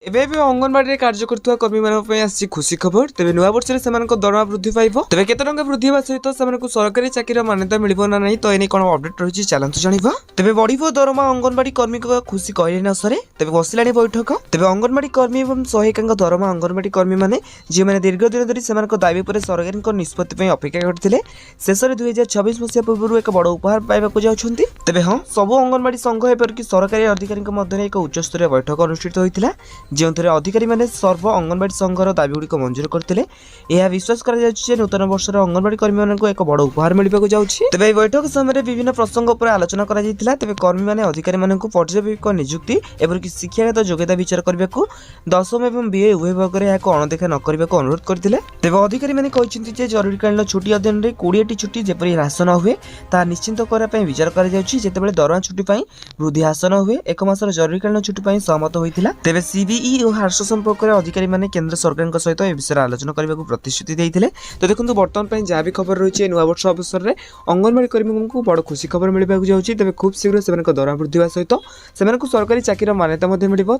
ଏବେ ଏବେ ଅଙ୍ଗନବାଡିରେ କାର୍ଯ୍ୟ କରୁଥିବା କର୍ମୀମାନଙ୍କ ପାଇଁ ଆସିଛି ଖୁସି ଖବର। ତେବେ ନୂଆ ବର୍ଷରେ ସେମାନଙ୍କ ଦରମା ବୃଦ୍ଧି ପାଇବ। ତେବେ କେତେ ଟଙ୍କା ବୃଦ୍ଧି ହେବା ସହିତ ସେମାନଙ୍କୁ ସରକାରୀ ଚାକିରିର ମାନ୍ୟତା ମିଳିବ ନା ନାହିଁ, ତ ଏନେଇ କ'ଣ ଅପଡେଟ୍ ରହିଛି ଚାଲନ୍ତୁ ଜାଣିବା। ତେବେ ବଢିବ ଦରମା, ଅଙ୍ଗନବାଡି କର୍ମୀଙ୍କ ଖୁସି କହିଲେ ନ ସରେ। ତେବେ ବସିଲାଣି ବୈଠକ। ତେବେ ଅଙ୍ଗନବାଡି କର୍ମୀ ଏବଂ ସହାୟିକାଙ୍କ ଦରମା, ଅଙ୍ଗନବାଡି କର୍ମୀମାନେ ଯେଉଁମାନେ ଦୀର୍ଘ ଦିନ ଧରି ସେମାନଙ୍କ ଦାବି ଉପରେ ସରକାରଙ୍କ ନିଷ୍ପତ୍ତି ପାଇଁ ଅପେକ୍ଷା କରିଥିଲେ, ଶେଷରେ 2026 ମସିହା ପୂର୍ବରୁ ଏକ ବଡ଼ ଉପହାର ପାଇବାକୁ ଯାଉଛନ୍ତି। ତେବେ ହଁ, ସବୁ ଅଙ୍ଗନବାଡି ସଂଘ ଏପରିକି ସରକାରୀ ଅଧିକାରୀଙ୍କ ମଧ୍ୟରେ ଏକ ଉଚ୍ଚସ୍ତରୀୟ ବୈଠକ ଅନୁଷ୍ଠିତ ହୋଇଥିଲା, ଯେଉଁଥିରେ ଅଧିକାରୀମାନେ ସର୍ବ ଅଙ୍ଗନବାଡି ସଂଘର ଦାବିଗୁଡ଼ିକ ମଞ୍ଜୁର କରିଥିଲେ। ଏହା ବିଶ୍ୱାସ କରାଯାଉଛି ଯେ ନୂତନ ବର୍ଷରେ ଅଙ୍ଗନବାଡି କର୍ମୀମାନଙ୍କୁ ଏକ ବଡ଼ ଉପହାର ମିଳିବାକୁ ଯାଉଛି। ତେବେ ଏହି ବୈଠକ ସମୟରେ ବିଭିନ୍ନ ପ୍ରସଙ୍ଗ ଉପରେ ଆଲୋଚନା କରାଯାଇଥିଲା। ତେବେ କର୍ମୀମାନେ ଅଧିକାରୀମାନଙ୍କୁ ପର୍ଯ୍ୟବେକ୍ଷକ ନିଯୁକ୍ତି ଏପରିକି ଶିକ୍ଷାଗତ ଯୋଗ୍ୟତା ବିଚାର କରିବାକୁ, ଦଶମ ଏବଂ ବିଏ ଉଭୟ ଭାଗରେ ଏହାକୁ ଅଣଦେଖା ନ କରିବାକୁ ଅନୁରୋଧ କରିଥିଲେ। ତେବେ ଅଧିକାରୀମାନେ କହିଛନ୍ତି ଯେ ଜରୁରୀକାଳୀନ ଛୁଟି ଅଧୀନରେ 20ଟି ଛୁଟି ଯେପରି ହ୍ରାସ ନ ହୁଏ ତାହା ନିଶ୍ଚିତ କରିବା ପାଇଁ ବିଚାର କରାଯାଉଛି। ଯେତେବେଳେ ଦରମା ଛୁଟି ପାଇଁ ବୃଦ୍ଧି ହ୍ରାସ ନ ହୁଏ, 1 ମାସର ଜରୁରୀକାଳୀନ ଛୁଟି ପାଇଁ ସହମତ ହୋଇଥିଲା। ତେବେ ସିବିଇ ଓ ହ୍ରାସ ସମ୍ପର୍କରେ ଅଧିକାରୀମାନେ କେନ୍ଦ୍ର ସରକାରଙ୍କ ସହିତ ଏ ବିଷୟରେ ଆଲୋଚନା କରିବାକୁ ପ୍ରତିଶ୍ରୁତି ଦେଇଥିଲେ। ତ ଦେଖନ୍ତୁ, ବର୍ତ୍ତମାନ ପାଇଁ ଯାହା ବି ଖବର ରହିଛି, ନୂଆ ବର୍ଷ ଅବସରରେ ଅଙ୍ଗନବାଡି କର୍ମୀଙ୍କୁ ବଡ଼ ଖୁସି ଖବର ମିଳିବାକୁ ଯାଉଛି। ତେବେ ଖୁବ୍ ଶୀଘ୍ର ସେମାନଙ୍କ ଦରମା ବୃଦ୍ଧି ହେବା ସହିତ ସେମାନଙ୍କୁ ସରକାରୀ ଚାକିରିର ମାନ୍ୟତା ମଧ୍ୟ ମିଳିବ।